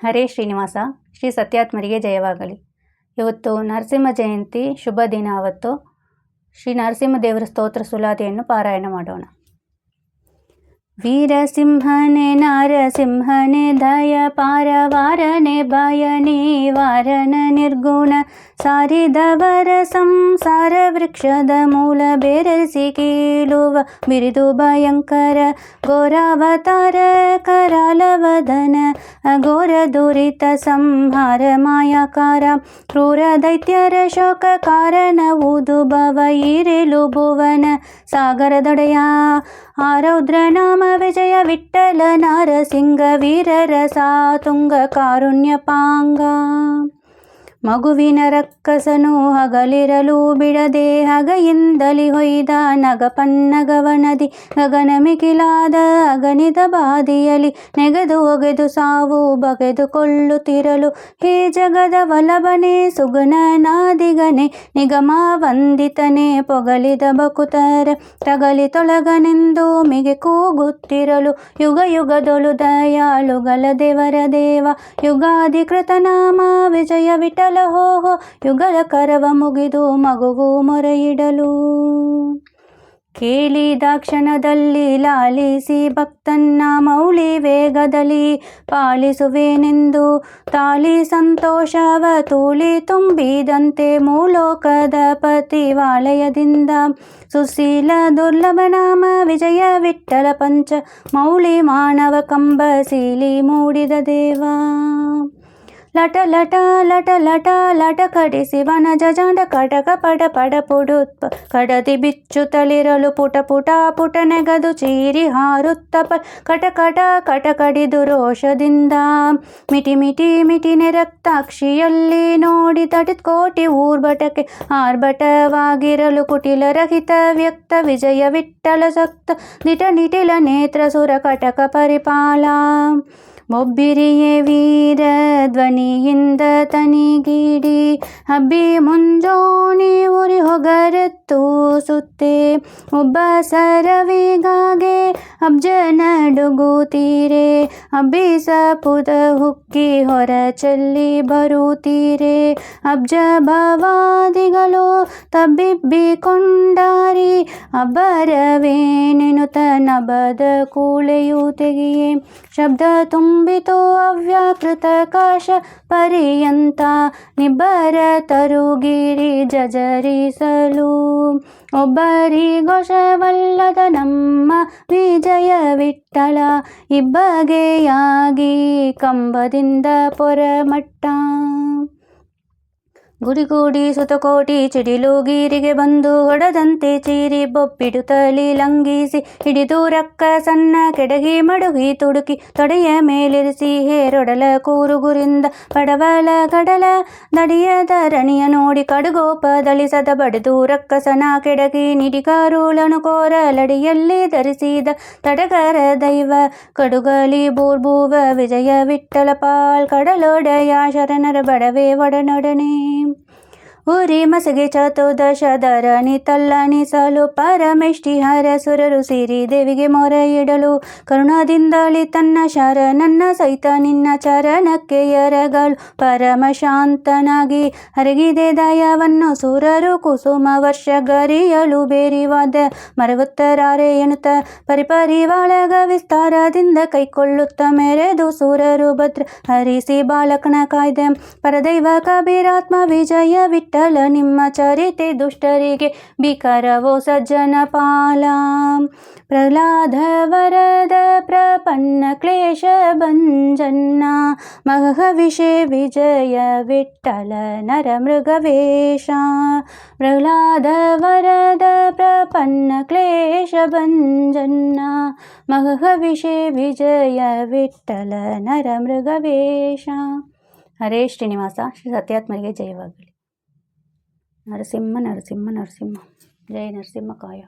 ಹರೇ ಶ್ರೀನಿವಾಸ. ಶ್ರೀ ಸತ್ಯಾತ್ಮರಿಗೆ ಜಯವಾಗಲಿ. ಇವತ್ತು ನರಸಿಂಹ ಜಯಂತಿ ಶುಭ ದಿನ. ಅವತ್ತು ಶ್ರೀ ನರಸಿಂಹದೇವರ ಸ್ತೋತ್ರ ಸುಲಾದಿಯನ್ನು ಪಾರಾಯಣ ಮಾಡೋಣ. ವೀರಸಿಂಹನೆ ನರಸಿಂಹನೆ ದಯ ಪಾರವಾರನೆ ಭಯ ನಿವಾರನ ನಿರ್ಗುಣ ಸಾರಿದವರ ಸಂಸಾರ ವೃಕ್ಷದ ಮೂಲ ಬೆರೆಸಿ ಕೀಳುವ ಬಿರಿದು ಭಯಂಕರ ಘೋರಾವತಾರ ಕರಾಲವದನ ಅಘೋರ ದುರಿತ ಸಂಹಾರ ಮಾಯಾಕಾರ ಕ್ರೂರ ದೈತ್ಯರ ಶೋಕ ಕಾರಣ ಉದುಭವ ಈರೆಲು ಭುವನ ಸಾಗರದೊಡೆಯ ಆರೌದ್ರ ನಾಮ ವಿಜಯ ವಿಠ್ಠಲ ನರಸಿಂಹ ವೀರರ ಸಾತುಂಗ ಕಾರುಣ್ಯಪಾಂಗ ಮಗುವಿನ ರಕ್ಕಸನು ಹಗಲಿರಲು ಬಿಡದೆ ಹಗೆಯಿಂದಲಿ ಹೊಯ್ದ ನಗಪನ್ನಗವನದಿ ಗಗನ ಮಿಗಿಲಾದ ಅಗಣಿತ ಬಾದಿಯಲಿ ನೆಗೆದು ಒಗೆದು ಸಾವು ಬಗೆದುಕೊಳ್ಳುತ್ತಿರಲು ಹೇ ಜಗದ ವಲ್ಲಭನೆ ಸುಗುಣನಾದಿಗನೆ ನಿಗಮ ವಂದಿತನೆ ಪೊಗಳಿದ ಬಕುತರ ತಗಲಿ ತೊಳಗನೆಂದು ಮಿಗೆ ಕೂಗುತ್ತಿರಲು ಯುಗ ಯುಗದೊಳು ದಯಾಳುಗಳ ದೇವರ ದೇವ ಯುಗಾಧಿಕೃತ ನಾಮ ವಿಜಯ ವಿಠಲ ಹೋಹೋ ಯುಗಲ ಕರವ ಮುಗಿದು ಮಗುವು ಮೊರೆಯಿಡಲು ಕೇಳಿದಾಕ್ಷಣದಲ್ಲಿ ಲಾಲಿಸಿ ಭಕ್ತನ್ನ ಮೌಳಿ ವೇಗದಲ್ಲಿ ಪಾಲಿಸುವೆನೆಂದು ತಾಳಿ ಸಂತೋಷವ ತೂಳಿ ತುಂಬಿದಂತೆ ಮೂಲೋಕದ ಪತಿವಾಲಯದಿಂದ ಸುಶೀಲ ದುರ್ಲಭ ನಾಮ ವಿಜಯ ವಿಠ್ಠಲ ಪಂಚ ಮೌಳಿ ಮಾನವ ಕಂಬ ಸೀಲಿ ಮೂಡಿದ ದೇವ ಲಟ ಲಟ ಲಟ ಲಟ ಲಟ ಕಡಿಸಿ ವನ ಜಜಾಂಡ ಕಟಕ ಪಡ ಪಡ ಪುಡುತ್ಪ ಕಡದಿ ಬಿಚ್ಚುತ್ತಲಿರಲು ಪುಟ ಪುಟ ಪುಟ ನೆಗದು ಚೀರಿ ಹಾರುತ್ತ ಕಟ ಕಟ ಕಟ ಕಡಿದು ರೋಷದಿಂದ ಮಿಟಿ ಮಿಟಿ ಮಿಟಿನೆ ರಕ್ತಾಕ್ಷಿಯಲ್ಲಿ ನೋಡಿ ತಟಿತ್ ಕೋಟಿ ಊರ್ಬಟಕ್ಕೆ ಆರ್ಭಟವಾಗಿರಲು ಕುಟಿಲ ರಹಿತ ವ್ಯಕ್ತ ವಿಜಯ ವಿಠ್ಠಲ ಸಕ್ತ ದಿಟ ನಿಟಿಲ ನೇತ್ರ ಸುರ ಕಟಕ ಪರಿಪಾಲ ಮೊಬ್ಬಿರಿಯೇ ವೀರ ಧ್ವನಿಯಿಂದ ತನಿಗಿಡಿ ಹಬ್ಬಿ ಮುಂಜೋಣಿ ಉರಿ ಹೊಗರೆತ್ತು ಸುತ್ತೆ ಒಬ್ಬ ಸರವಿಗಾಗೆ ಅಬ್ಜ ನಡುಗುತ್ತೀರೆ ಅಬ್ಬಿಸ ಪುದ ಹುಕ್ಕಿ ಹೊರ ಚೆಲ್ಲಿ ಬರುತ್ತೀರೆ ಅಬ್ಜ ಭವಾದಿಗಳು ತಬ್ಬಿಬ್ಬಿಕೊಂಡಾರಿ ಅಬ್ಬರವೇನೆನುತ ನಭದ ಕೂಳೆಯು ತೆಗೆಯೇ ಶಬ್ದ ತುಂಬಿತು ಅವ್ಯಾಕೃತ ಕಾಶ ಪರ್ಯಂತ ನಿಬ್ಬರ ತರುಗಿರಿ ಜಜರಿಸಲು ಒಬ್ಬರಿಗೊಶವಲ್ಲದ ನಮ್ಮ ವಿಜಯ ವಿಠ್ಠಲ ಇಬ್ಬಗೆಯಾಗಿ ಕಂಬದಿಂದ ಪೊರಮಟ್ಟ ಗುಡಿಗೂಡಿ ಸುತಕೋಟಿ ಚಿಡಿಲು ಗೀರಿಗೆ ಬಂದು ಹೊಡೆದಂತೆ ಚೀರಿ ಬೊಬ್ಬಿಡುತ್ತಲಿ ಲಂಘಿಸಿ ಹಿಡಿದು ರಕ್ಕ ಸಣ್ಣ ಕೆಡಗಿ ಮಡುಗಿ ತುಡುಕಿ ತೊಡೆಯ ಮೇಲಿರಿಸಿ ಹೇರೊಡಲ ಕೂರುಗುರಿಂದ ಪಡವಲ ಗಡಲ ದಡಿಯದ ರಣಿಯ ನೋಡಿ ಕಡುಗೋಪದಳಿಸದ ಬಡಿದು ರಕ್ಕಸನ ಕೆಡಗಿ ನಿಡಿಗಾರುಳನು ಕೋರಲಡಿಯಲ್ಲಿ ಧರಿಸಿದ ತಡಗರ ದೈವ ಕಡುಗಲಿ ಬೂರ್ಭುವ ವಿಜಯ ವಿಠ್ಠಲ ಪಾಲ್ ಕಡಲೊಡೆಯ ಶರಣರ ಬಡವೆ ಒಡನೊಡನೆ ಉರಿ ಮಸಗೆ ಚತುರ್ದಶ ಧರಣಿ ತಲ್ಲಣಿಸಲು ಪರಮೆಷ್ಟಿ ಹರ ಸುರರು ಸಿರಿ ದೇವಿಗೆ ಮೊರೆ ಇಡಲು ಕರುಣದಿಂದಲಿ ತನ್ನ ಶರಣನ್ನ ಸಹಿತ ನಿನ್ನ ಚರಣಕ್ಕೆ ಎರಗಲು ಪರಮ ಶಾಂತನಾಗಿ ಹರಗಿದೆ ದಯವನ್ನು ಸುರರು ಕುಸುಮ ವರ್ಷ ಗರಿಯಲು ಬೇರಿವಾದ ಮರಗುತ್ತರಾರೆ ಎನ್ನುತ್ತ ಪರಿಪರಿವಾಳಗ ವಿಸ್ತಾರದಿಂದ ಕೈಕೊಳ್ಳುತ್ತ ಮೆರೆದು ಸುರರು ಭದ್ರ ಹರಿಸಿ ಬಾಲಕನ ಕಾಯ್ದೆ ಪರದೈವ ಕಬೀರಾತ್ಮ ವಿಜಯ ವಿಠ್ಠಲ ನಿಮ್ಮ ಚರಿತೆ ದುಷ್ಟರಿಗೆ ಬಿಕರವೋ ಸಜ್ಜನ ಪಾಲ ಪ್ರಹ್ಲಾದ ವರದ ಪ್ರಪನ್ನ ಕ್ಲೇಶ ಭಂಜನ್ನ ಮಹವಿಷೆ ವಿಜಯ ವಿಠ್ಠಲ ನರ ಮೃಗವೇಷ ಪ್ರಹ್ಲಾದ ವರದ ಪ್ರಪನ್ನ ಕ್ಲೇಶ ಭಂಜನ್ನ ಮಹವಿಷೆ ವಿಜಯ ವಿಠ್ಠಲ ನರ ಮೃಗವೇಷ. ಹರೇ ಶ್ರೀನಿವಾಸ. ಶ್ರೀ ಸತ್ಯಾತ್ಮರಿಗೆ ಜಯವಾಗಲಿ. ನರಸಿಂಹ ನರಸಿಂಹ ನರಸಿಂಹ. ಜಯ ನರಸಿಂಹ ಕಾಯ.